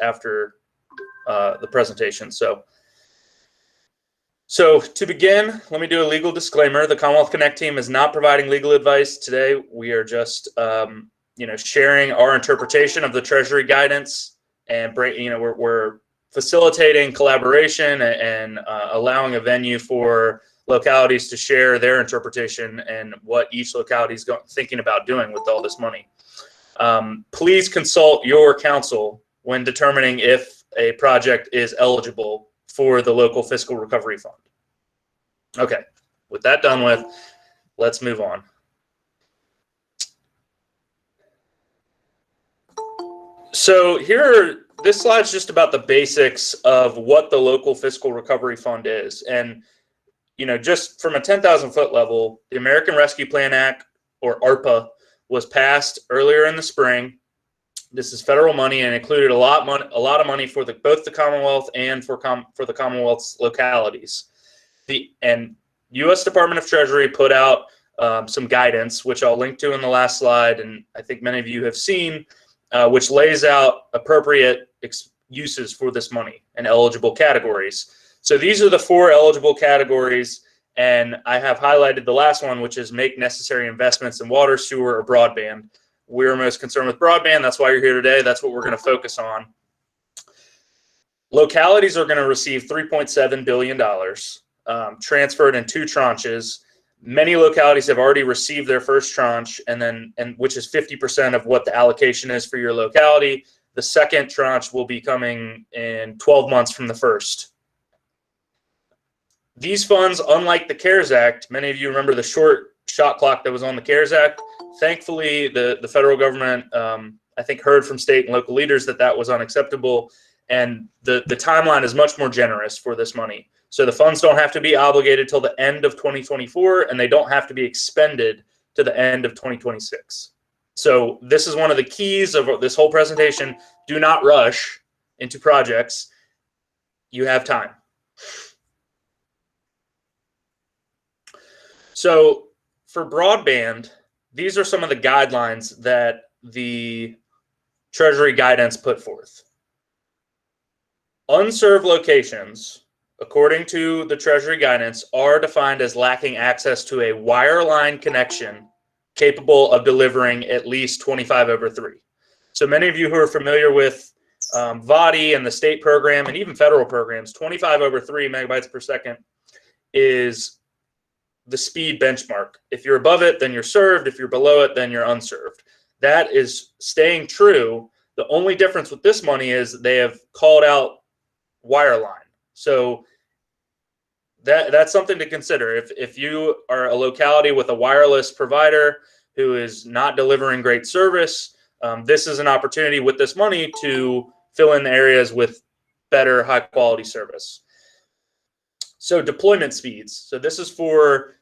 after the presentation. So to begin, let me do a legal disclaimer. The Commonwealth Connect team is not providing legal advice today. We are just sharing our interpretation of the Treasury guidance, and we're facilitating collaboration and allowing a venue for localities to share their interpretation and what each locality is thinking about doing with all this money. Please consult your counsel when determining if a project is eligible for the local fiscal recovery fund. Okay, with that done with, let's move on. So this slide's just about the basics of what the local fiscal recovery fund is. And, just from a 10,000 foot level, the American Rescue Plan Act, or ARPA, was passed earlier in the spring. This is federal money and included a lot of money for both the Commonwealth and for the Commonwealth's localities. And U.S. Department of Treasury put out some guidance, which I'll link to in the last slide, and I think many of you have seen, which lays out appropriate uses for this money and eligible categories. So these are the 4 eligible categories, and I have highlighted the last one, which is make necessary investments in water, sewer, or broadband. We're most concerned with broadband. That's why you're here today. That's what we're going to focus on. Localities are going to receive $3.7 billion, transferred in 2 tranches. Many localities have already received their first tranche, and which is 50% of what the allocation is for your locality. The second tranche will be coming in 12 months from the first. These funds, unlike the CARES Act, many of you remember the short shot clock that was on the CARES Act. Thankfully, the federal government, I think, heard from state and local leaders that was unacceptable, and the timeline is much more generous for this money. So the funds don't have to be obligated till the end of 2024, and they don't have to be expended to the end of 2026. So this is one of the keys of this whole presentation. Do not rush into projects. You have time. So for broadband, these are some of the guidelines that the Treasury guidance put forth. Unserved locations, according to the Treasury guidance, are defined as lacking access to a wireline connection capable of delivering at least 25/3. So many of you who are familiar with VODI and the state program and even federal programs, 25/3 megabytes per second is the speed benchmark. If you're above it, then you're served. If you're below it, then you're unserved. That is staying true. The only difference with this money is they have called out wireline. So that's something to consider. If you are a locality with a wireless provider who is not delivering great service, this is an opportunity with this money to fill in the areas with better high quality service. So deployment speeds. So this is for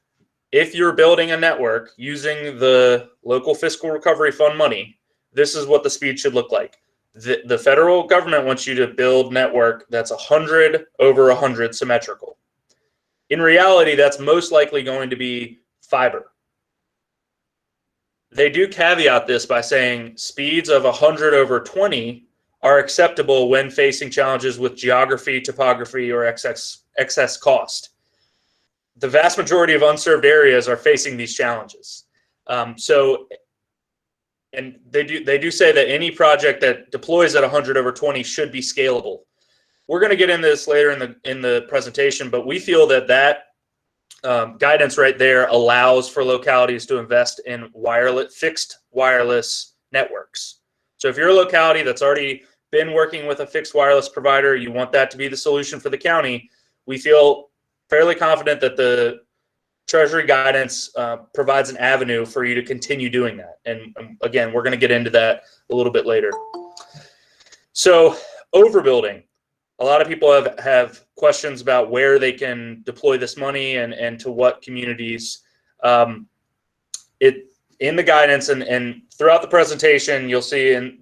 if you're building a network using the local fiscal recovery fund money, this is what the speed should look like. The federal government wants you to build network that's 100/100 symmetrical. In reality, that's most likely going to be fiber. They do caveat this by saying speeds of 100/20 are acceptable when facing challenges with geography, topography, or excess cost. The vast majority of unserved areas are facing these challenges. And they do say that any project that deploys at 100/20 should be scalable. We're going to get into this later in the presentation, but we feel that guidance right there allows for localities to invest in fixed wireless networks. So if you're a locality that's already been working with a fixed wireless provider, you want that to be the solution for the county, we feel fairly confident that the Treasury guidance provides an avenue for you to continue doing that. And again, we're going to get into that a little bit later. So overbuilding. A lot of people have questions about where they can deploy this money and to what communities. In the guidance and throughout the presentation, you'll see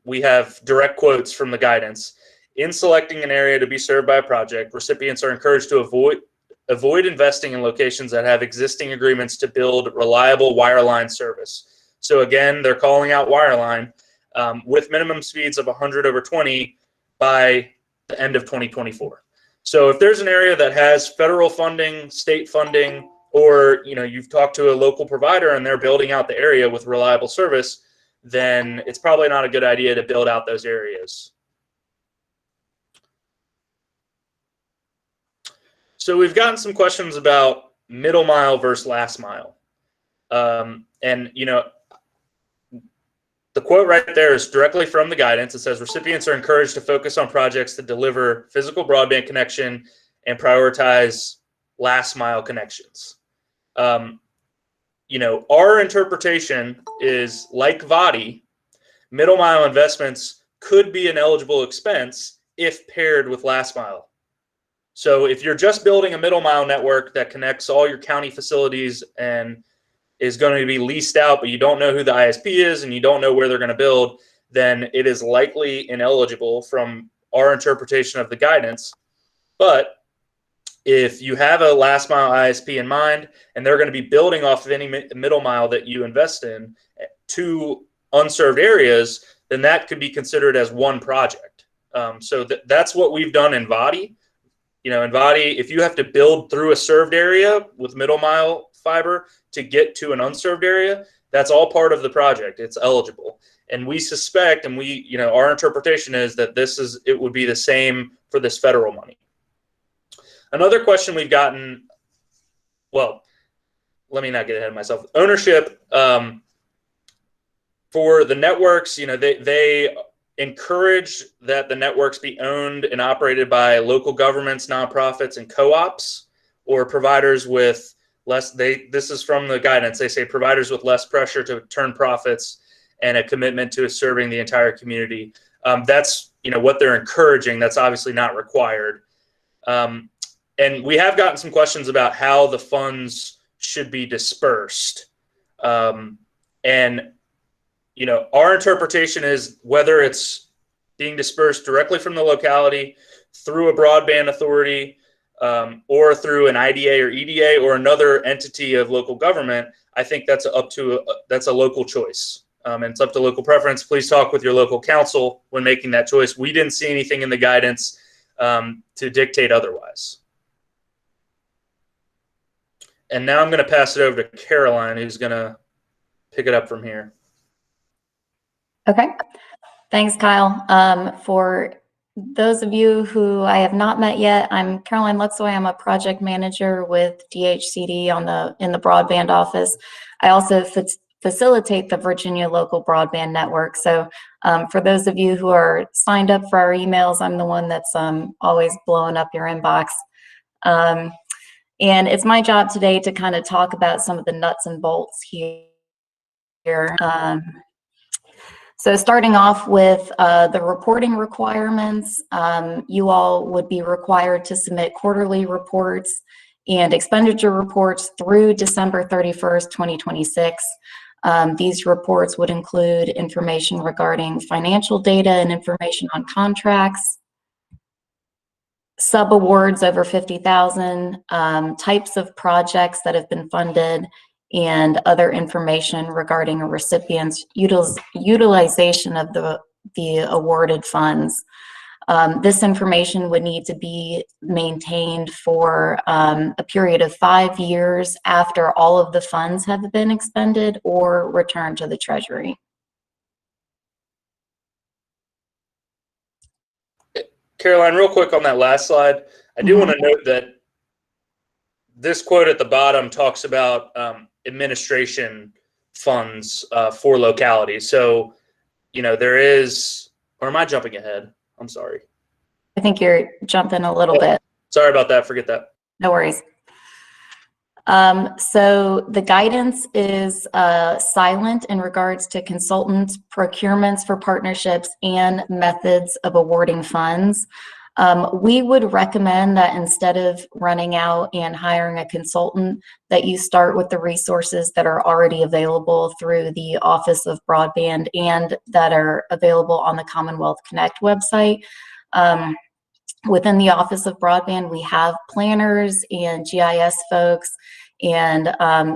we have direct quotes from the guidance. In selecting an area to be served by a project, recipients are encouraged to avoid investing in locations that have existing agreements to build reliable wireline service. So again, they're calling out wireline. with minimum speeds of 100 over 20 by the end of 2024. So if there's an area that has federal funding, state funding, or you've talked to a local provider and they're building out the area with reliable service, then it's probably not a good idea to build out those areas. So we've gotten some questions about middle mile versus last mile. And the quote right there is directly from the guidance. It says recipients are encouraged to focus on projects that deliver physical broadband connection and prioritize last mile connections. Our interpretation is, like VADI, middle mile investments could be an eligible expense if paired with last mile. So if you're just building a middle mile network that connects all your county facilities and is going to be leased out, but you don't know who the ISP is and you don't know where they're going to build, then it is likely ineligible from our interpretation of the guidance. But if you have a last mile ISP in mind and they're going to be building off of any middle mile that you invest in to unserved areas, then that could be considered as one project. So that's what we've done in VADI. In VADI, if you have to build through a served area with middle mile fiber to get to an unserved area, that's all part of the project. It's eligible. And we suspect, and our interpretation is that it would be the same for this federal money. Another question we've gotten, well, let me not get ahead of myself. Ownership for the networks, they encourage that the networks be owned and operated by local governments, nonprofits, and co-ops, or providers with less. This is from the guidance. They say providers with less pressure to turn profits and a commitment to serving the entire community. That's what they're encouraging. That's obviously not required. And we have gotten some questions about how the funds should be dispersed. Our interpretation is whether it's being dispersed directly from the locality through a broadband authority or through an IDA or EDA or another entity of local government, I think that's a local choice. And it's up to local preference. Please talk with your local council when making that choice. We didn't see anything in the guidance to dictate otherwise. And now I'm going to pass it over to Caroline, who's going to pick it up from here. Okay. Thanks, Kyle. For those of you who I have not met yet, I'm Caroline Luxoy. I'm a project manager with DHCD in the broadband office. I also facilitate the Virginia Local Broadband Network. So for those of you who are signed up for our emails, I'm the one that's always blowing up your inbox. And it's my job today to kind of talk about some of the nuts and bolts here. So starting off with the reporting requirements, you all would be required to submit quarterly reports and expenditure reports through December 31st, 2026. These reports would include information regarding financial data and information on contracts, subawards over 50,000, types of projects that have been funded, and other information regarding a recipient's utilization of the awarded funds. This information would need to be maintained for a period of 5 years after all of the funds have been expended or returned to the Treasury. Caroline, real quick on that last slide, I do want to note that this quote at the bottom talks about administration funds for localities. So, there is, or am I jumping ahead? I'm sorry. I think you're jumping a little bit. Sorry about that. Forget that. No worries. So the guidance is silent in regards to consultants, procurements for partnerships, and methods of awarding funds. We would recommend that instead of running out and hiring a consultant, that you start with the resources that are already available through the Office of Broadband and that are available on the Commonwealth Connect website. Within the Office of Broadband, we have planners and GIS folks and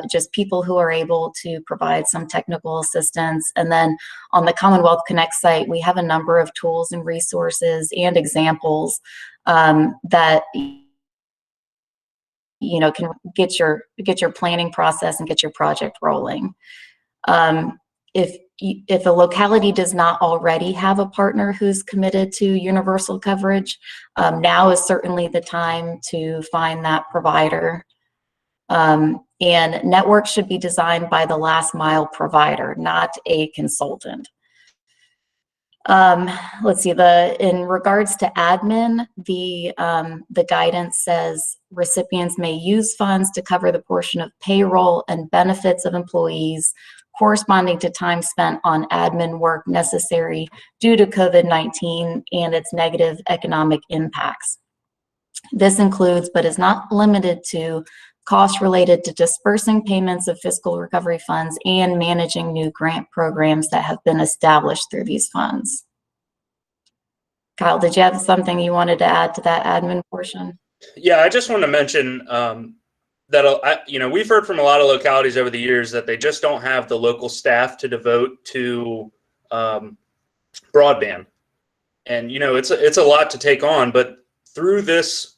just people who are able to provide some technical assistance. And then on the Commonwealth Connect site, we have a number of tools and resources and examples that can get your planning process and get your project rolling. If a locality does not already have a partner who's committed to universal coverage, now is certainly the time to find that provider. And networks should be designed by the last mile provider, not a consultant. Let's see, in regards to admin, the guidance says recipients may use funds to cover the portion of payroll and benefits of employees corresponding to time spent on admin work necessary due to COVID-19 and its negative economic impacts. This includes, but is not limited to, costs related to dispersing payments of fiscal recovery funds and managing new grant programs that have been established through these funds. Kyle, did you have something you wanted to add to that admin portion? Yeah, I just want to mention that we've heard from a lot of localities over the years that they just don't have the local staff to devote to broadband, and it's a lot to take on. But through this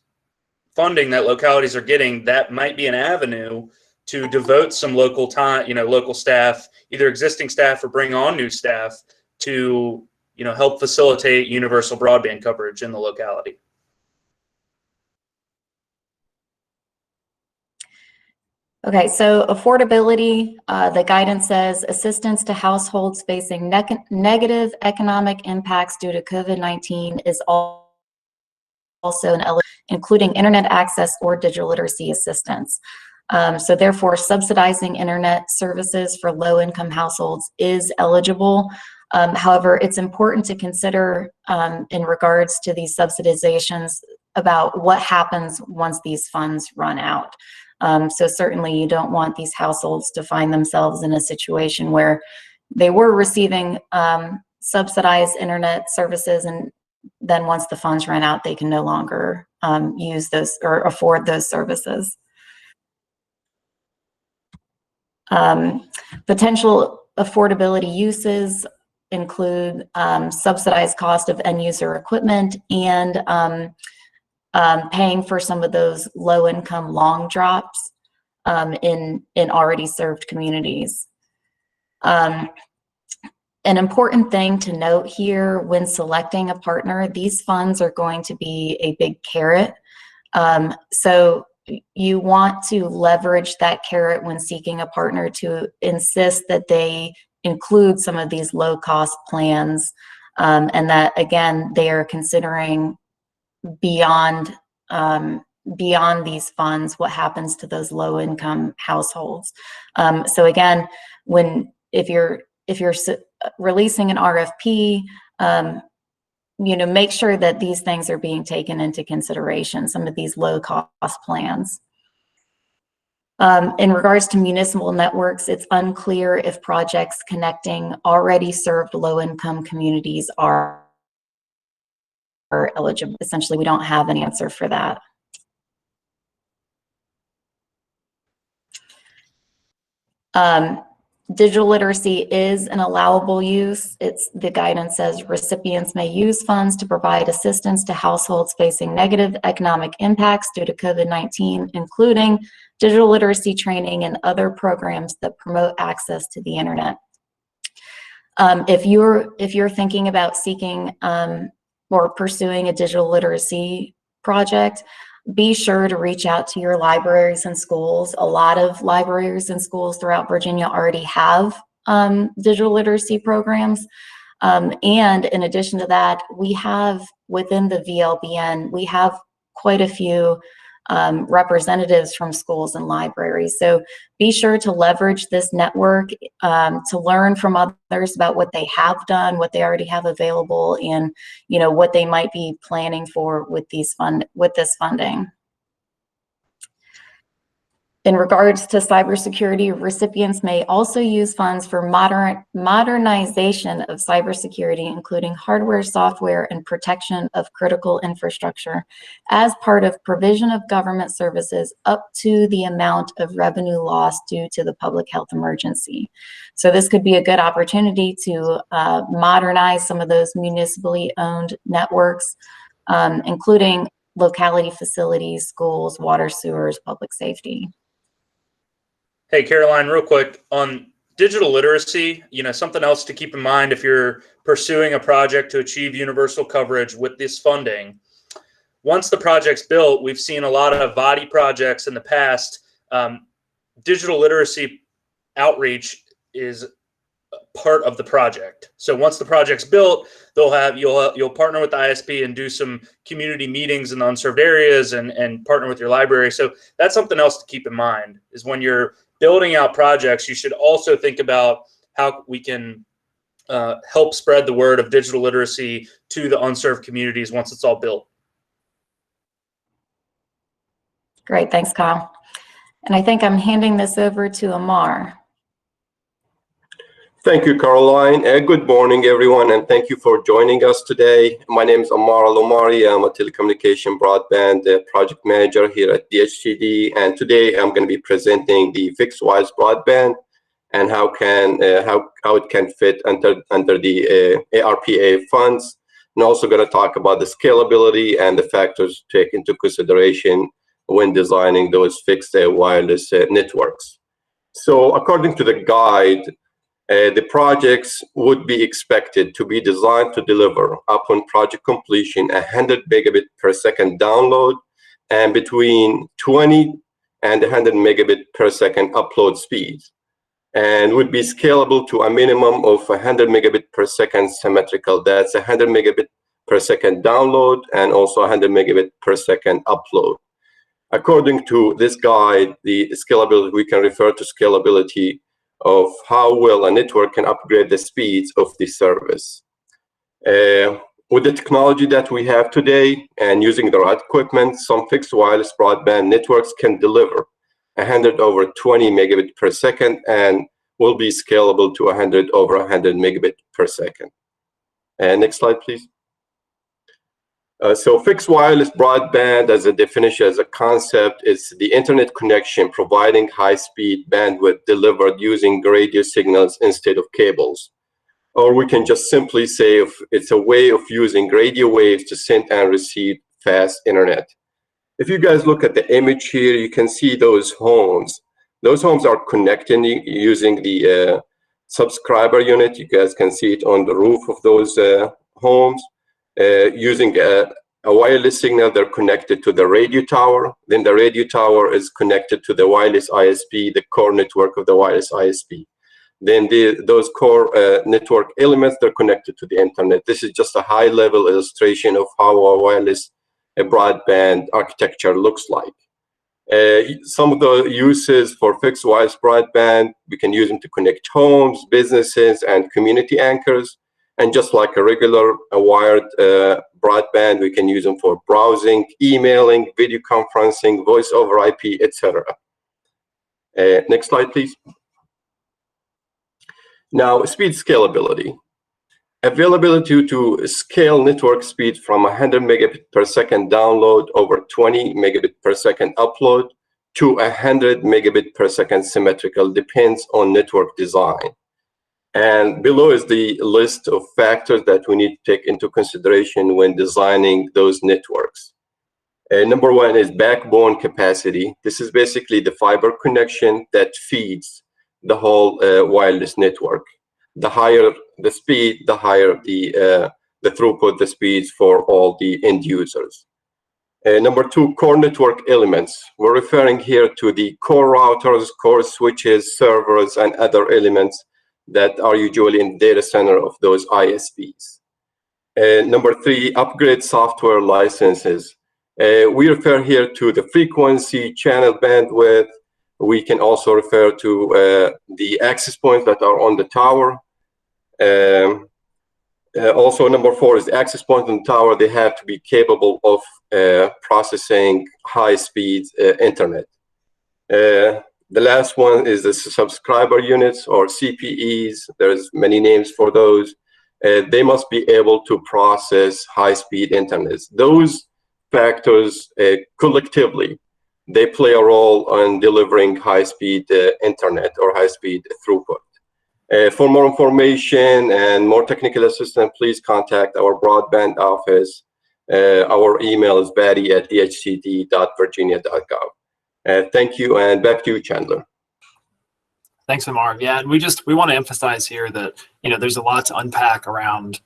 funding that localities are getting, that might be an avenue to devote some local time, local staff, either existing staff or bring on new staff to help facilitate universal broadband coverage in the locality. Okay, so affordability, the guidance says assistance to households facing negative economic impacts due to COVID-19 is also including internet access or digital literacy assistance. So therefore, subsidizing internet services for low-income households is eligible. However, it's important to consider in regards to these subsidizations about what happens once these funds run out. So certainly you don't want these households to find themselves in a situation where they were receiving subsidized internet services, and then once the funds run out, they can no longer use those or afford those services. Potential affordability uses include subsidized cost of end user equipment and paying for some of those low-income long drops in already served communities. An important thing to note here when selecting a partner, these funds are going to be a big carrot. So you want to leverage that carrot when seeking a partner to insist that they include some of these low-cost plans, and that, again, they are considering beyond these funds what happens to those low-income households. So again, if you're releasing an RFP, make sure that these things are being taken into consideration, some of these low-cost plans. In regards to municipal networks, it's unclear if projects connecting already served low-income communities are eligible. Essentially, we don't have an answer for that. Digital literacy is an allowable use. The guidance says recipients may use funds to provide assistance to households facing negative economic impacts due to COVID-19, including digital literacy training and other programs that promote access to the internet. If you're thinking about seeking or pursuing a digital literacy project, be sure to reach out to your libraries and schools. A lot of libraries and schools throughout Virginia already have digital literacy programs. And in addition to that, we have within the VLBN, we have quite a few representatives from schools and libraries. So be sure to leverage this network to learn from others about what they have done, what they already have available, and what they might be planning for with this funding. In regards to cybersecurity, recipients may also use funds for modernization of cybersecurity, including hardware, software, and protection of critical infrastructure as part of provision of government services up to the amount of revenue loss due to the public health emergency. So this could be a good opportunity to modernize some of those municipally owned networks, including locality facilities, schools, water, sewers, public safety. Hey, Caroline, real quick on digital literacy, something else to keep in mind if you're pursuing a project to achieve universal coverage with this funding. Once the project's built, we've seen a lot of VADI projects in the past. Digital literacy outreach is part of the project. So once the project's built, you'll partner with the ISP and do some community meetings in the unserved areas and partner with your library. So that's something else to keep in mind is when you're building out projects, you should also think about how we can help spread the word of digital literacy to the unserved communities once it's all built. Great, thanks, Kyle. And I think I'm handing this over to Amar. Thank you, Caroline. Good morning, everyone, and thank you for joining us today. My name is Amar Al-Omari. I'm a telecommunication broadband project manager here at DHCD, and today I'm going to be presenting the fixed wireless broadband and how it can fit under the ARPA funds. And also going to talk about the scalability and the factors to take into consideration when designing those fixed wireless networks. So according to the guide, the projects would be expected to be designed to deliver upon project completion 100 megabit per second download and between 20 and 100 megabit per second upload speeds, and would be scalable to a minimum of 100 megabit per second symmetrical. That's 100 megabit per second download and also 100 megabit per second upload. According to this guide, the scalability, we can refer to scalability of how well a network can upgrade the speeds of the service. With the technology that we have today and using the right equipment, some fixed wireless broadband networks can deliver 100 over 20 megabit per second and will be scalable to 100 over 100 megabit per second. Next slide, please. So fixed wireless broadband as a definition, as a concept, is the internet connection providing high-speed bandwidth delivered using radio signals instead of cables. Or we can just simply say it's a way of using radio waves to send and receive fast internet. If you guys look at the image here, you can see those homes. Those homes are connected using the subscriber unit. You guys can see it on the roof of those homes. Using a wireless signal, they're connected to the radio tower. Then the radio tower is connected to the wireless ISP, the core network of the wireless ISP. Then those core network elements, they're connected to the internet. This is just a high-level illustration of how a wireless broadband architecture looks like. Some of the uses for fixed wireless broadband, we can use them to connect homes, businesses, and community anchors. And just like a regular wired broadband, we can use them for browsing, emailing, video conferencing, voice over IP, etc. Next slide, please. Now, speed scalability. Availability to scale network speed from 100 megabit per second download over 20 megabit per second upload to 100 megabit per second symmetrical depends on network design. And below is the list of factors that we need to take into consideration when designing those networks. Number one is backbone capacity. This is basically the fiber connection that feeds the whole wireless network. The higher the speed, the higher the throughput, the speeds for all the end users. Number two, core network elements. We're referring here to the core routers, core switches, servers, and other elements that are usually in the data center of those ISPs. Number three, upgrade software licenses. We refer here to the frequency, channel bandwidth. We can also refer to the access points that are on the tower. Also, number four is the access points on the tower. They have to be capable of processing high-speed internet. The last one is the subscriber units, or CPEs. There's many names for those. They must be able to process high-speed internet. Those factors collectively, they play a role in delivering high-speed internet or high-speed throughput. For more information and more technical assistance, please contact our broadband office. Our email is batty@dhcd.virginia.gov. Thank you, and back to you, Chandler. Thanks, Amar. Yeah, and we want to emphasize here that there's a lot to unpack around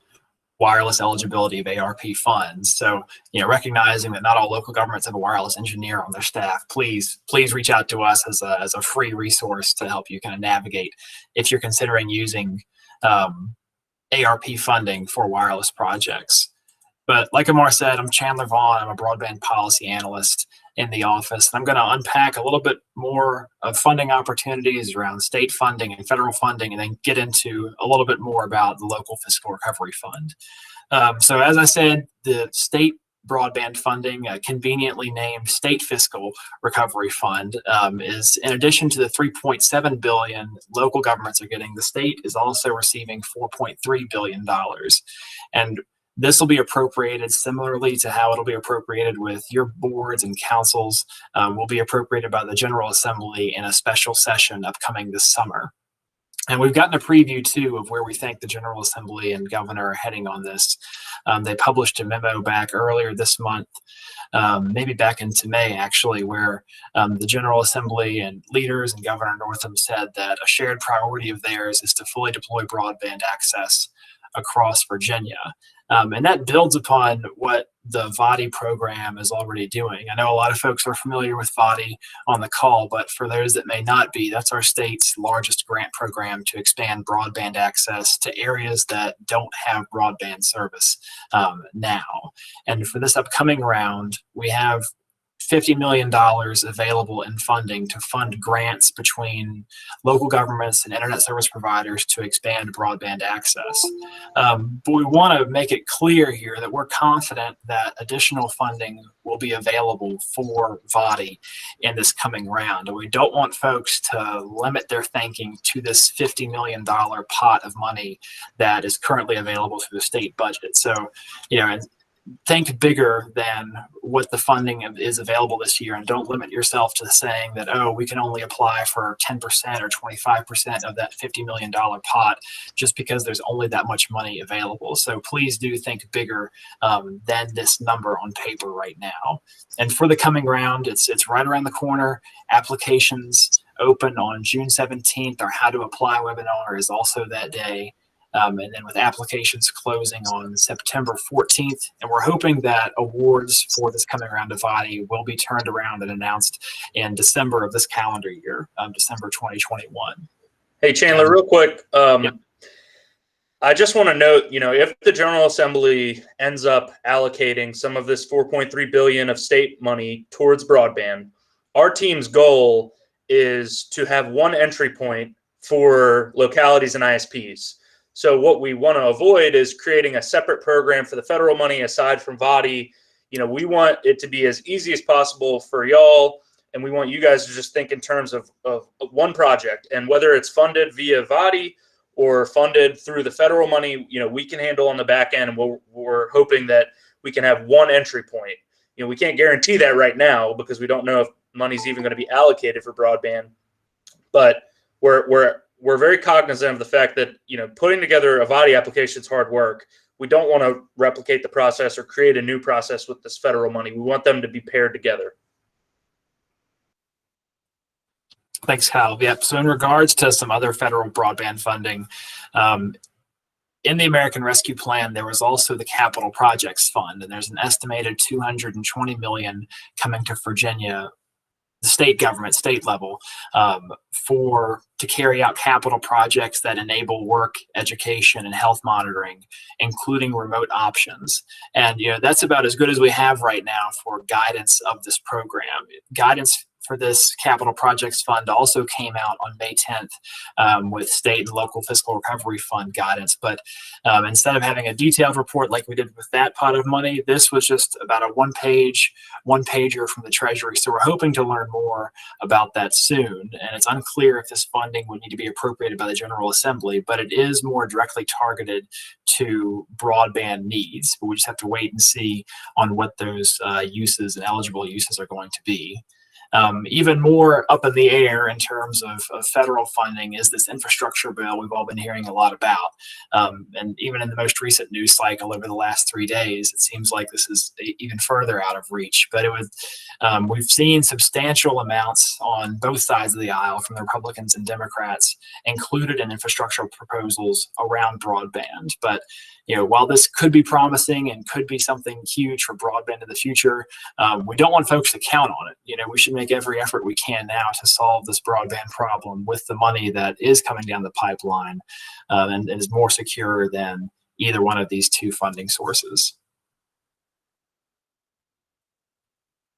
wireless eligibility of ARP funds. So recognizing that not all local governments have a wireless engineer on their staff, please reach out to us as a free resource to help you kind of navigate if you're considering using ARP funding for wireless projects. But like Amar said, I'm Chandler Vaughn. I'm a broadband policy analyst in the office. I'm going to unpack a little bit more of funding opportunities around state funding and federal funding, and then get into a little bit more about the local fiscal recovery fund. So as I said, the state broadband funding, conveniently named State Fiscal Recovery Fund, is in addition to the $3.7 billion local governments are getting, the state is also receiving $4.3 billion. And this will be appropriated similarly to how it'll be appropriated with your boards and councils, will be appropriated by the General Assembly in a special session upcoming this summer. And we've gotten a preview too of where we think the General Assembly and Governor are heading on this. They published a memo back earlier this month, maybe back into May actually, where the General Assembly and leaders and Governor Northam said that a shared priority of theirs is to fully deploy broadband access across Virginia. And that builds upon what the VADI program is already doing. I know a lot of folks are familiar with VADI on the call, but for those that may not be, that's our state's largest grant program to expand broadband access to areas that don't have broadband service now. And for this upcoming round, we have $50 million available in funding to fund grants between local governments and internet service providers to expand broadband access. But we want to make it clear here that we're confident that additional funding will be available for VADI in this coming round. And we don't want folks to limit their thinking to this $50 million pot of money that is currently available through the state budget. So, and think bigger than what the funding is available this year, and don't limit yourself to saying that, oh, we can only apply for 10% or 25% of that $50 million pot just because there's only that much money available. So please do think bigger than this number on paper right now. And for the coming round, it's right around the corner. Applications open on June 17th. Our How to Apply webinar is also that day. And then with applications closing on September 14th. And we're hoping that awards for this coming round of VADI will be turned around and announced in December of this calendar year, December 2021. Hey, Chandler, real quick. Yeah. I just want to note, if the General Assembly ends up allocating some of this $4.3 billion of state money towards broadband, our team's goal is to have one entry point for localities and ISPs. So what we want to avoid is creating a separate program for the federal money aside from VADI. We want it to be as easy as possible for y'all, and we want you guys to just think in terms of one project. And whether it's funded via VADI or funded through the federal money, we can handle on the back end, and we're hoping that we can have one entry point. We can't guarantee that right now because we don't know if money's even going to be allocated for broadband, but we're very cognizant of the fact that, putting together a VADI application is hard work. We don't want to replicate the process or create a new process with this federal money. We want them to be paired together. Thanks, Kyle. Yep. So in regards to some other federal broadband funding, in the American Rescue Plan, there was also the Capital Projects Fund, and there's an estimated $220 million coming to Virginia, the state government, state level, to carry out capital projects that enable work, education, and health monitoring, including remote options. And that's about as good as we have right now for guidance of this program. Guidance for this capital projects fund also came out on May 10th with state and local fiscal recovery fund guidance. But instead of having a detailed report like we did with that pot of money, this was just about a one-pager from the Treasury. So we're hoping to learn more about that soon. And it's unclear if this funding would need to be appropriated by the General Assembly, but it is more directly targeted to broadband needs. But we just have to wait and see on what those uses and eligible uses are going to be. Even more up in the air in terms of federal funding is this infrastructure bill we've all been hearing a lot about. And even in the most recent news cycle over the last 3 days, it seems like this is even further out of reach. But we've seen substantial amounts on both sides of the aisle from the Republicans and Democrats included in infrastructure proposals around broadband. But while this could be promising and could be something huge for broadband in the future, we don't want folks to count on it. We should make every effort we can now to solve this broadband problem with the money that is coming down the pipeline and is more secure than either one of these two funding sources.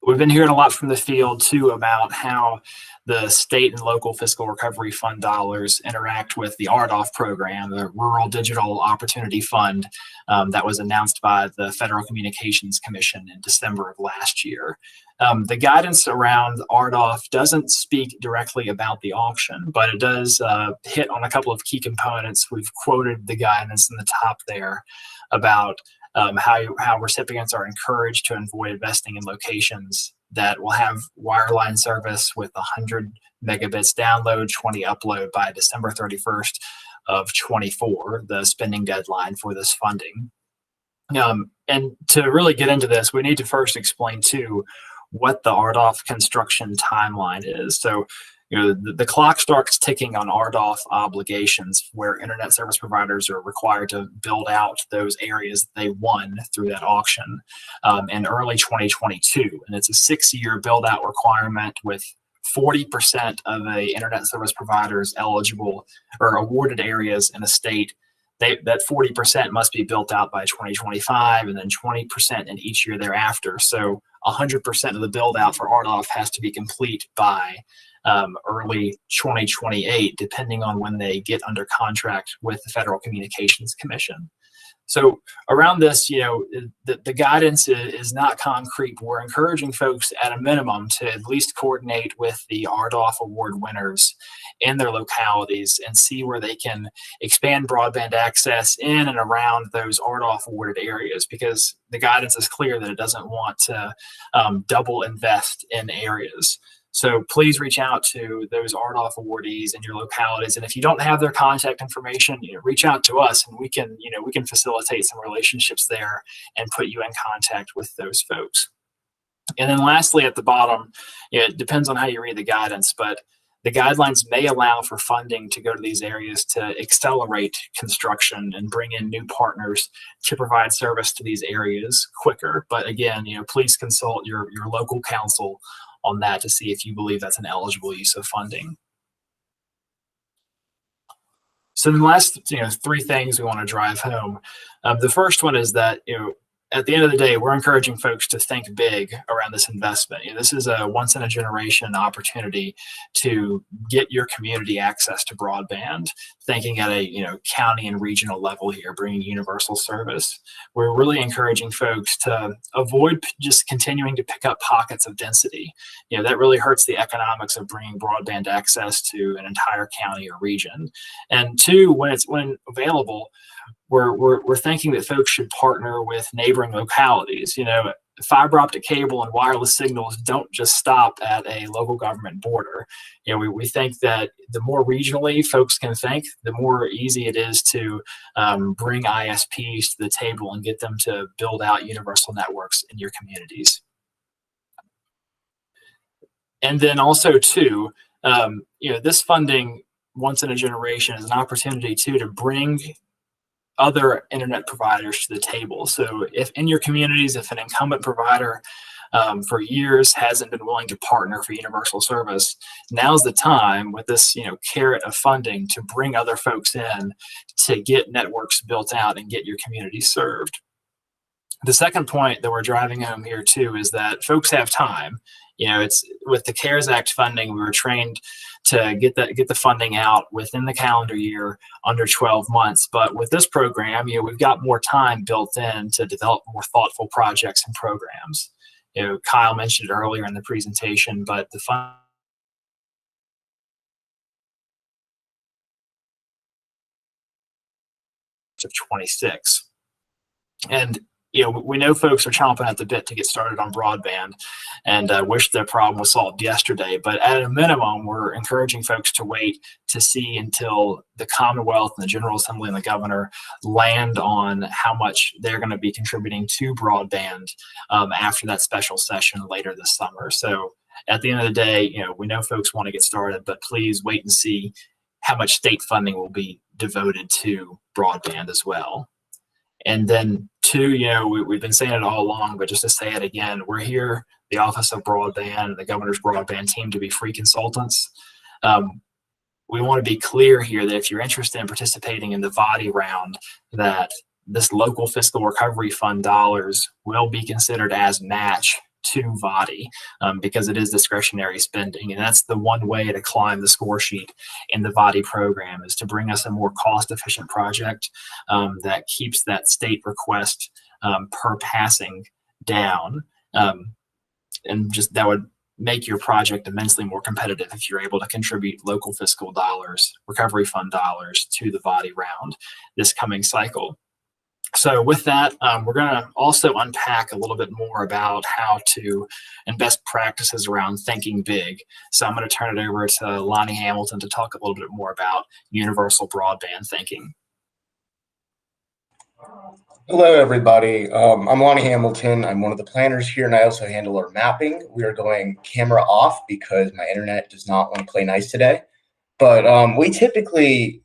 We've been hearing a lot from the field too about how the state and local fiscal recovery fund dollars interact with the RDOFF program, the Rural Digital Opportunity Fund that was announced by the Federal Communications Commission in December of last year. The guidance around RDOFF doesn't speak directly about the auction, but it does hit on a couple of key components. We've quoted the guidance in the top there about how recipients are encouraged to avoid investing in locations that will have wireline service with 100 megabits download, 20 upload by December 31st of 24, the spending deadline for this funding. And to really get into this, we need to first explain too what the RDOFF construction timeline is. So the clock starts ticking on RDOFF obligations where internet service providers are required to build out those areas they won through that auction in early 2022. And it's a 6-year build out requirement with 40% of a internet service provider's eligible or awarded areas in a state. That 40% must be built out by 2025 and then 20% in each year thereafter. So 100% of the build out for RDOFF has to be complete by early 2028, depending on when they get under contract with the Federal Communications Commission. So around this, the guidance is not concrete. We're encouraging folks at a minimum to at least coordinate with the RDOFF award winners in their localities and see where they can expand broadband access in and around those RDOFF awarded areas, because the guidance is clear that it doesn't want to double invest in areas. So please reach out to those RDOFF awardees in your localities, and if you don't have their contact information, reach out to us, and we can facilitate some relationships there and put you in contact with those folks. And then lastly, at the bottom, it depends on how you read the guidance, but the guidelines may allow for funding to go to these areas to accelerate construction and bring in new partners to provide service to these areas quicker. But again, please consult your local council on that to see if you believe that's an eligible use of funding. So the last, 3 things we want to drive home. The first one is that, at the end of the day, we're encouraging folks to think big around this investment. This is a once-in-a-generation opportunity to get your community access to broadband, thinking at a county and regional level here, bringing universal service. We're really encouraging folks to avoid just continuing to pick up pockets of density. That really hurts the economics of bringing broadband access to an entire county or region. And 2, when available, we're thinking that folks should partner with neighboring localities. Fiber optic cable and wireless signals don't just stop at a local government border. We think that the more regionally folks can think, the more easy it is to bring ISPs to the table and get them to build out universal networks in your communities. And then also too, this funding once in a generation is an opportunity too to bring other internet providers to the table. So if in your communities, if an incumbent provider for years hasn't been willing to partner for universal service, now's the time with this carrot of funding to bring other folks in to get networks built out and get your community served. The second point that we're driving home here too is that folks have time. It's with the CARES Act funding, we were trained to get the funding out within the calendar year under 12 months. But with this program, we've got more time built in to develop more thoughtful projects and programs. Kyle mentioned it earlier in the presentation, but the fund of 26. And we know folks are chomping at the bit to get started on broadband and wish their problem was solved yesterday. But at a minimum, we're encouraging folks to wait to see until the Commonwealth and the General Assembly and the governor land on how much they're going to be contributing to broadband after that special session later this summer. So at the end of the day, we know folks want to get started, but please wait and see how much state funding will be devoted to broadband as well. And then two, we've been saying it all along, but just to say it again, we're here, the Office of Broadband, the governor's broadband team, to be free consultants. We want to be clear here that if you're interested in participating in the VOTI round, that this local fiscal recovery fund dollars will be considered as match to VOTI because it is discretionary spending. And that's the one way to climb the score sheet in the VOTI program, is to bring us a more cost-efficient project that keeps that state request per passing down. And just that would make your project immensely more competitive if you're able to contribute local fiscal dollars, recovery fund dollars to the VOTI round this coming cycle. So with that, we're going to also unpack a little bit more about how to and best practices around thinking big. So I'm going to turn it over to Lonnie Hamilton to talk a little bit more about universal broadband thinking. Hello, everybody. I'm Lonnie Hamilton. I'm one of the planners here, and I also handle our mapping. We are going camera off because my internet does not want to play nice today. But we typically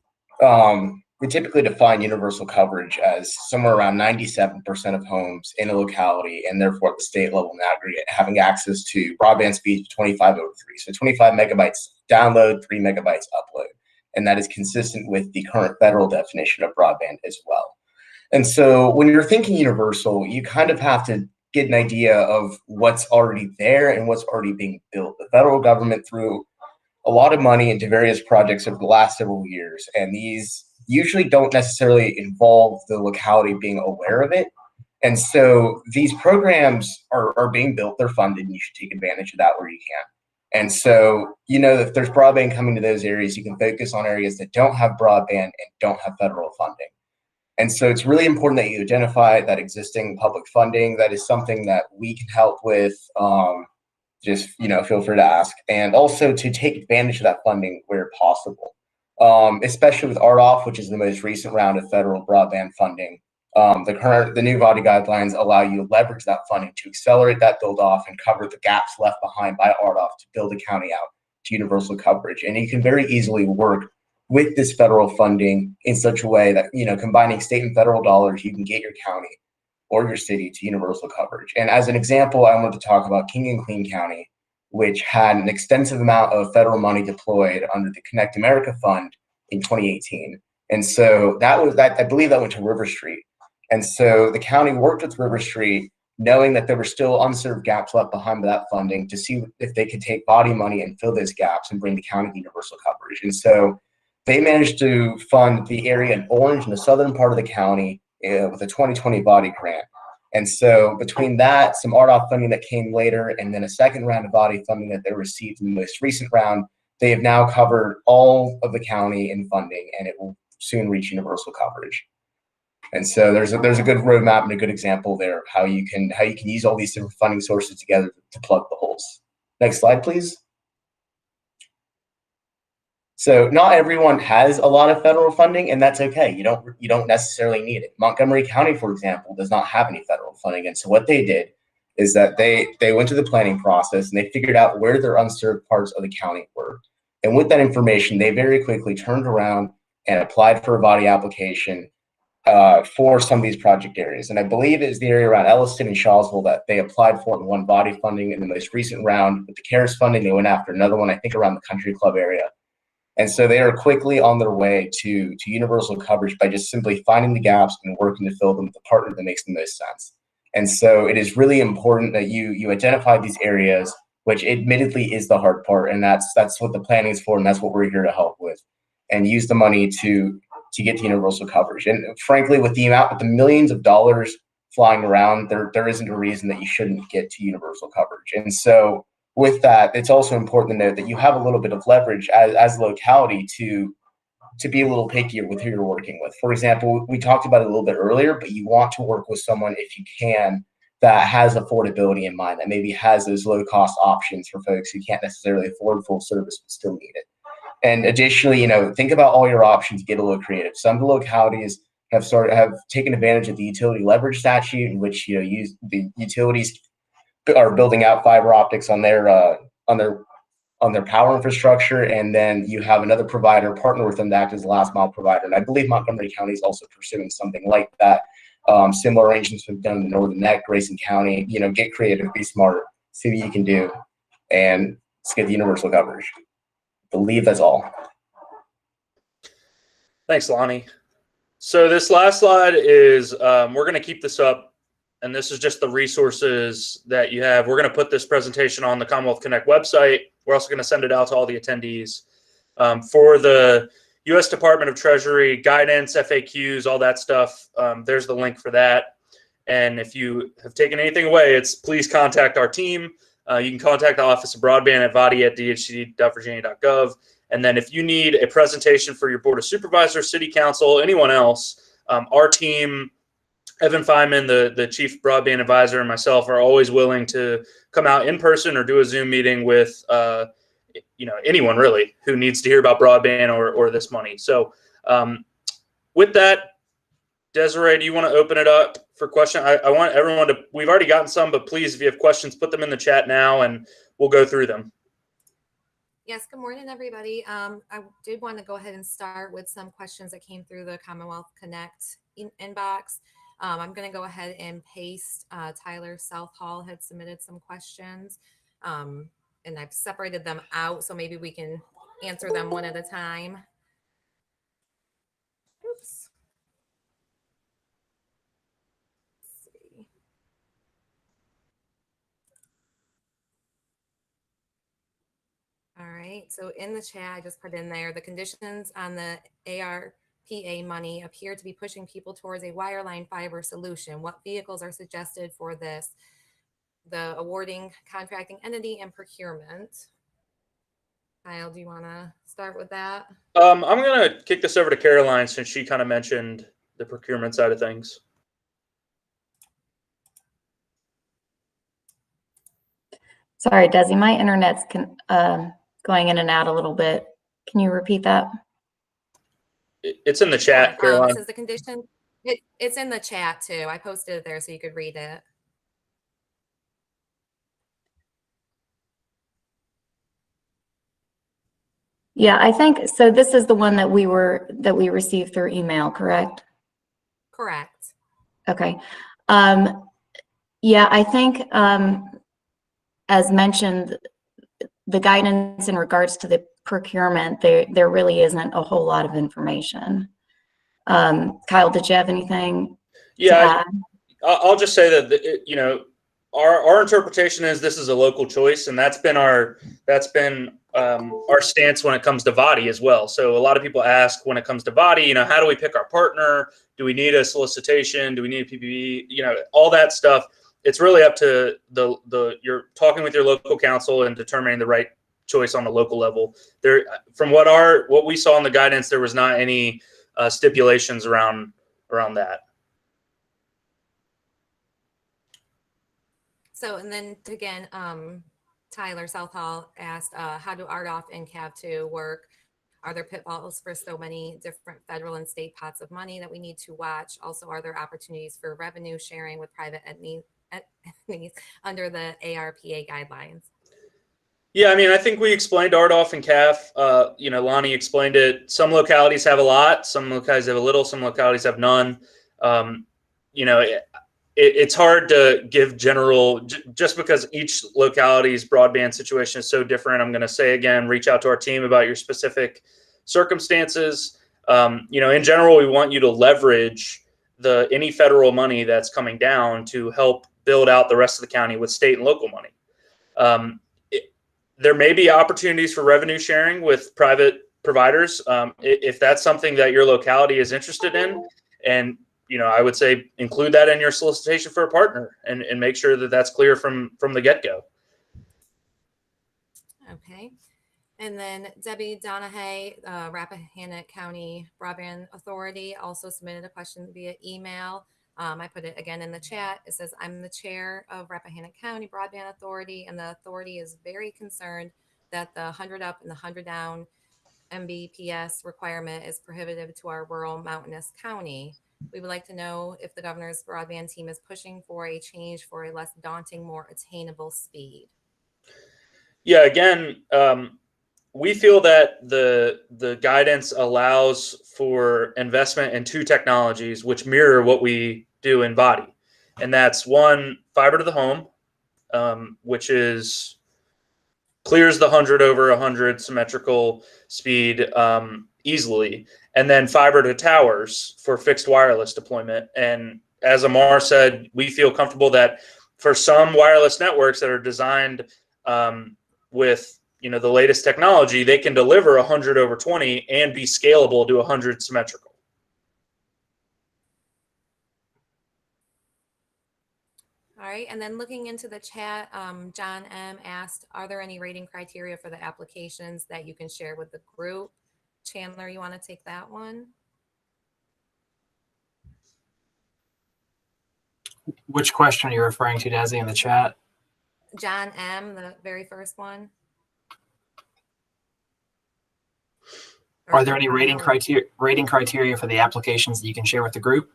define universal coverage as somewhere around 97% of homes in a locality, and therefore at the state level in aggregate, having access to broadband speeds of 25 over 3. So 25 megabytes download, 3 megabytes upload. And that is consistent with the current federal definition of broadband as well. And so when you're thinking universal, you kind of have to get an idea of what's already there and what's already being built. The federal government threw a lot of money into various projects over the last several years, and these usually don't necessarily involve the locality being aware of it. And so these programs are being built, they're funded, and you should take advantage of that where you can. And so, if there's broadband coming to those areas, you can focus on areas that don't have broadband and don't have federal funding. And so it's really important that you identify that existing public funding. That is something that we can help with. Just, feel free to ask. And also to take advantage of that funding where possible. Especially with RDOFF, which is the most recent round of federal broadband funding. The new VOTI guidelines allow you to leverage that funding to accelerate that build off and cover the gaps left behind by RDOFF to build a county out to universal coverage. And you can very easily work with this federal funding in such a way that, combining state and federal dollars, you can get your county or your city to universal coverage. And as an example, I wanted to talk about King and Queen County, which had an extensive amount of federal money deployed under the Connect America Fund in 2018. And so I believe that went to River Street. And so the county worked with River Street, knowing that there were still unserved gaps left behind by that funding, to see if they could take VOTI money and fill those gaps and bring the county to universal coverage. And so they managed to fund the area in orange in the southern part of the county with a 2020 VOTI grant. And so between that, some RDOFF funding that came later, and then a second round of VOTI funding that they received in the most recent round, they have now covered all of the county in funding, and it will soon reach universal coverage. And so there's a good roadmap and a good example there of how you can use all these different funding sources together to plug the holes. Next slide, please. So not everyone has a lot of federal funding, and that's okay. You don't necessarily need it. Montgomery County, for example, does not have any federal funding. And so what they did is that they went to the planning process and they figured out where their unserved parts of the county were. And with that information, they very quickly turned around and applied for a VOTI application for some of these project areas. And I believe it is the area around Elliston and Shawsville that they applied for and won VOTI funding in the most recent round. With the CARES funding, they went after another one, I think around the Country Club area. And so they are quickly on their way to universal coverage by just simply finding the gaps and working to fill them with the partner that makes the most sense. And so it is really important that you identify these areas, which admittedly is the hard part, and that's what the planning is for, and that's what we're here to help with, and use the money to get to universal coverage. And frankly, with the millions of dollars flying around, there isn't a reason that you shouldn't get to universal coverage. And so with that, it's also important to note that you have a little bit of leverage as a locality to be a little pickier with who you're working with. For example, we talked about it a little bit earlier, but you want to work with someone, if you can, that has affordability in mind, that maybe has those low-cost options for folks who can't necessarily afford full service but still need it. And additionally, think about all your options, get a little creative. Some of the localities have taken advantage of the utility leverage statute, in which use the utilities are building out fiber optics on their power infrastructure, and then you have another provider partner with them to act as a last mile provider. And I believe Montgomery County is also pursuing something like that. Similar arrangements we've done in the Northern Neck, Grayson County. Get creative, be smart, see what you can do, and let's get the universal coverage. I believe that's all. Thanks, Lonnie. So this last slide is, we're going to keep this up, and this is just the resources that you have. We're going to put this presentation on the Commonwealth Connect website. We're also going to send it out to all the attendees. For the U.S. Department of Treasury guidance, FAQs, all that stuff, there's the link for that. And if you have taken anything away, it's please contact our team. You can contact the Office of Broadband at vadi@dhcd.virginia.gov. And then if you need a presentation for your Board of Supervisors, City Council, anyone else, our team, Evan Feynman, the Chief Broadband Advisor, and myself are always willing to come out in person or do a Zoom meeting with anyone really who needs to hear about broadband or this money. So with that, Desiree, do you want to open it up for questions? I want everyone to, we've already gotten some, but please, if you have questions, put them in the chat now and we'll go through them. Yes, good morning, everybody. I did want to go ahead and start with some questions that came through the Commonwealth Connect inbox. I'm going to go ahead and paste. Tyler Southall had submitted some questions, and I've separated them out, so maybe we can answer them one at a time. Oops. Let's see. All right, so in the chat, I just put in there, the conditions on the ARPA money appear to be pushing people towards a wireline fiber solution. What vehicles are suggested for this? The awarding, contracting entity, and procurement. Kyle, do you want to start with that? I'm going to kick this over to Caroline since she kind of mentioned the procurement side of things. Sorry, Desi, my internet's going in and out a little bit. Can you repeat that? It's in the chat, Caroline. Says the condition. It's in the chat too. I posted it there so you could read it. Yeah, I think so. This is the one that we received through email, correct? Correct. Okay. Yeah, I think as mentioned, the guidance in regards to the procurement, there really isn't a whole lot of information. Kyle, did you have anything to add? I'll just say that our interpretation is this is a local choice, and that's been our stance when it comes to VADI as well. So a lot of people ask when it comes to VADI, how do we pick our partner? Do we need a solicitation? Do we need a PPP? All that stuff. It's really up to you're talking with your local council and determining the right choice on the local level. There, from what we saw in the guidance, there was not any stipulations around that. So, and then again, Tyler Southall asked, how do RDOFF and CAV2 work? Are there pitfalls for so many different federal and state pots of money that we need to watch? Also, are there opportunities for revenue sharing with private entities under the ARPA guidelines? Yeah, I think we explained RDOFF and CAF. Lonnie explained it. Some localities have a lot, some localities have a little, some localities have none. It's hard to give general, just because each locality's broadband situation is so different. I'm going to say again, reach out to our team about your specific circumstances. In general, we want you to leverage any federal money that's coming down to help build out the rest of the county with state and local money. There may be opportunities for revenue sharing with private providers if that's something that your locality is interested in. And I would say include that in your solicitation for a partner and make sure that that's clear from the get-go. Okay. And then Debbie Donahue, Rappahannock County Broadband Authority, also submitted a question via email. I put it again in the chat. It says, I'm the chair of Rappahannock County Broadband Authority, and the authority is very concerned that the 100 up and the 100 down Mbps requirement is prohibitive to our rural mountainous county. We would like to know if the governor's broadband team is pushing for a change for a less daunting, more attainable speed. Yeah, again, we feel that the guidance allows for investment in two technologies which mirror what we do in VADI. And that's one, fiber to the home, which clears the 100 over 100 symmetrical speed easily. And then fiber to towers for fixed wireless deployment. And as Amar said, we feel comfortable that for some wireless networks that are designed with the latest technology, they can deliver 100 over 20 and be scalable to 100 symmetrical. All right, and then looking into the chat, John M. asked, are there any rating criteria for the applications that you can share with the group? Chandler, you want to take that one? Which question are you referring to, Desi, in the chat? John M., the very first one. Are there any rating criteria for the applications that you can share with the group?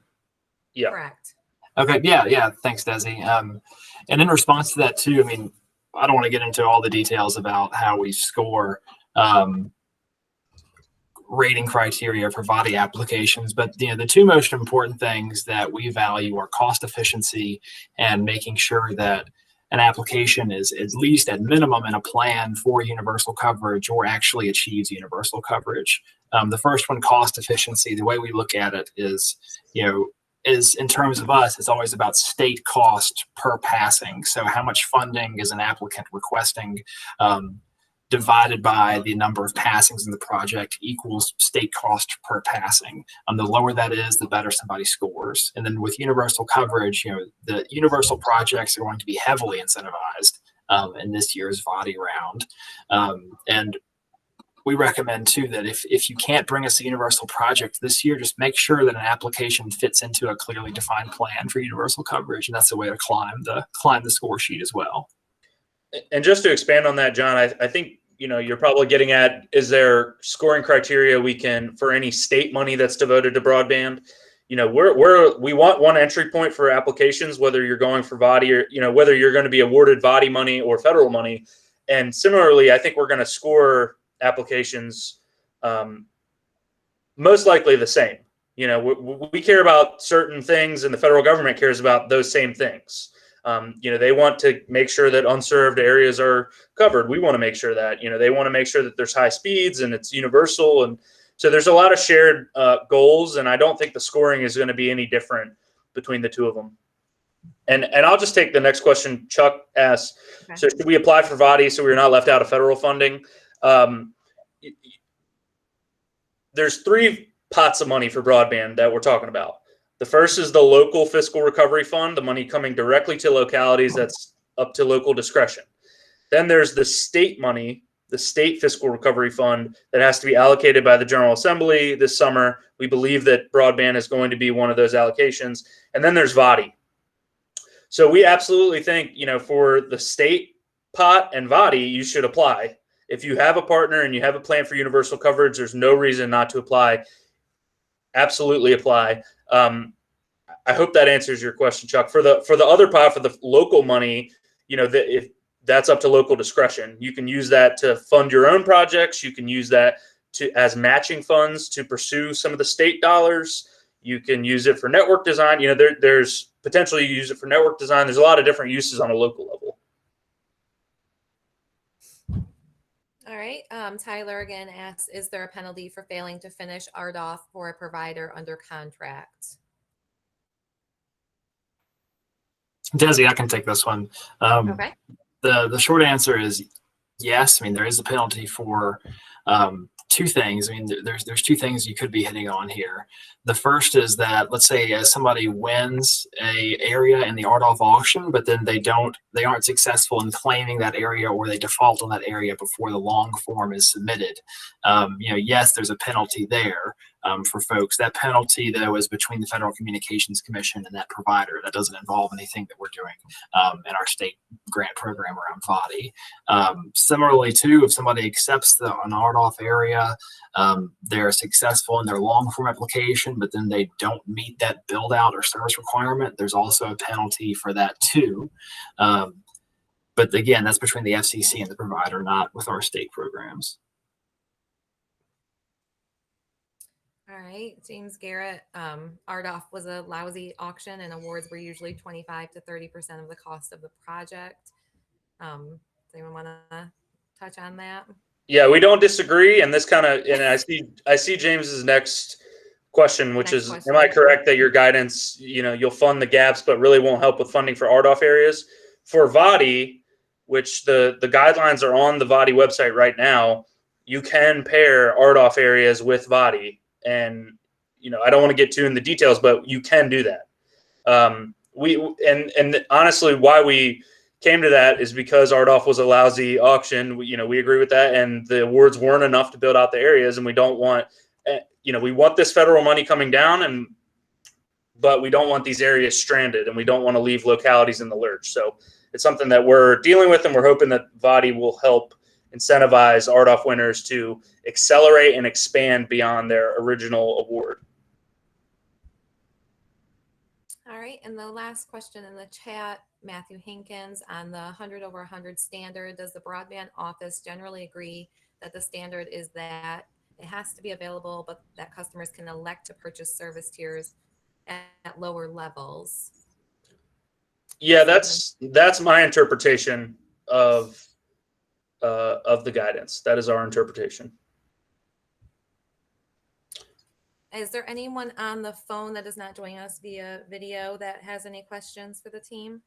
Yeah. Correct. Okay. Yeah. Thanks, Desi. And in response to that too, I mean, I don't want to get into all the details about how we score rating criteria for VADI applications, but the two most important things that we value are cost efficiency and making sure that an application is at least at minimum in a plan for universal coverage or actually achieves universal coverage. The first one, cost efficiency, the way we look at it is in terms of us, it's always about state cost per passing. So how much funding is an applicant requesting divided by the number of passings in the project equals state cost per passing. The lower that is, the better somebody scores. And then with universal coverage, the universal projects are going to be heavily incentivized in this year's VADI round. And we recommend too that if you can't bring us a universal project this year, just make sure that an application fits into a clearly defined plan for universal coverage, and that's the way to climb the score sheet as well. And just to expand on that, John, I think you're probably getting at, is there scoring criteria we can for any state money that's devoted to broadband? We want one entry point for applications, whether you're going for VADI or whether you're going to be awarded VADI money or federal money. And similarly, I think we're going to score applications most likely the same. We care about certain things and the federal government cares about those same things. They want to make sure that unserved areas are covered. We want to make sure that, they want to make sure that there's high speeds and it's universal. And so there's a lot of shared goals, and I don't think the scoring is going to be any different between the two of them. And I'll just take the next question Chuck asked. Okay. So should we apply for VADI so we're not left out of federal funding? There's three pots of money for broadband that we're talking about. The first is the local fiscal recovery fund, the money coming directly to localities that's up to local discretion. Then there's the state money, the state fiscal recovery fund that has to be allocated by the General Assembly this summer. We believe that broadband is going to be one of those allocations. And then there's VADI. So we absolutely think, for the state pot and VADI, you should apply. If you have a partner and you have a plan for universal coverage, there's no reason not to apply. Absolutely apply. I hope that answers your question, Chuck. For the other pot, for the local money, if that's up to local discretion. You can use that to fund your own projects. You can use that as matching funds to pursue some of the state dollars. You can use it for network design. There's potentially you use it for network design. There's a lot of different uses on a local level. All right. Tyler again asks, is there a penalty for failing to finish RDOFF for a provider under contract? Desi, I can take this one. Okay. The short answer is yes. I mean, there is a penalty for two things. I mean, there's two things you could be hitting on here. The first is that, let's say somebody wins a area in the RDOFF auction, but then they aren't successful in claiming that area, or they default on that area before the long form is submitted. Yes, there's a penalty there for folks. That penalty, though, is between the Federal Communications Commission and that provider. That doesn't involve anything that we're doing in our state grant program around VADI. Similarly, too, if somebody accepts an RDOFF area, they're successful in their long form application, but then they don't meet that build out or service requirement, there's also a penalty for that too. But again, that's between the FCC and the provider, not with our state programs. All right, James Garrett, RDOFF was a lousy auction and awards were usually 25 to 30% of the cost of the project. Does anyone want to touch on that? Yeah, we don't disagree, and this kind of, and I see James's next question, which is, am I correct that your guidance, you'll fund the gaps, but really won't help with funding for RDOFF areas? For VADI, which the guidelines are on the VADI website right now, you can pair RDOFF areas with VADI, and I don't want to get too in the details, but you can do that. And honestly, why we came to that is because RDOFF was a lousy auction. We agree with that, and the awards weren't enough to build out the areas, and we don't want, we want this federal money coming down, but we don't want these areas stranded, and we don't want to leave localities in the lurch. So it's something that we're dealing with, and we're hoping that VADI will help incentivize RDOFF winners to accelerate and expand beyond their original award. All right, and the last question in the chat, Matthew Hinkins, on the 100 over 100 standard, does the broadband office generally agree that the standard is that it has to be available, but that customers can elect to purchase service tiers at lower levels? Yeah, that's my interpretation of the guidance. That is our interpretation. Is there anyone on the phone that is not joining us via video that has any questions for the team?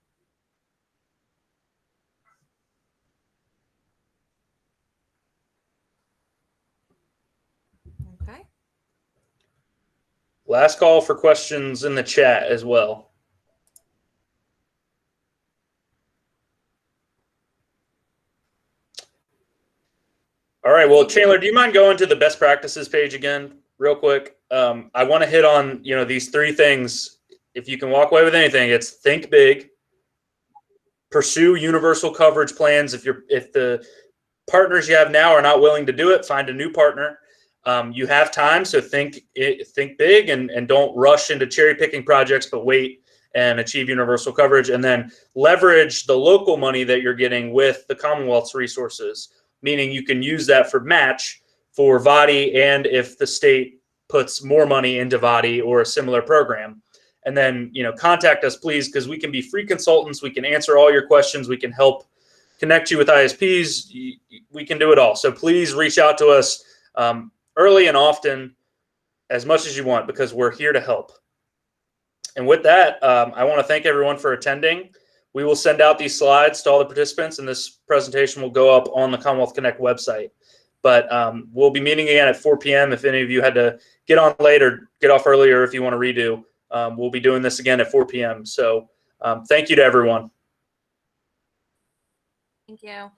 Okay. Last call for questions in the chat as well. All right. Well, Chandler, do you mind going to the best practices page again real quick? I want to hit on, these three things. If you can walk away with anything, it's think big, pursue universal coverage plans. If the partners you have now are not willing to do it, find a new partner. You have time, so think big and don't rush into cherry picking projects, but wait and achieve universal coverage, and then leverage the local money that you're getting with the Commonwealth's resources, meaning you can use that for match for VADI, and if the state puts more money into VADI or a similar program. And then, contact us, please, because we can be free consultants. We can answer all your questions. We can help connect you with ISPs. We can do it all. So please reach out to us early and often, as much as you want, because we're here to help. And with that, I want to thank everyone for attending. We will send out these slides to all the participants, and this presentation will go up on the Commonwealth Connect website. But we'll be meeting again at 4 p.m. If any of you had to get on late or get off earlier, if you want to redo, we'll be doing this again at 4 p.m. So thank you to everyone. Thank you.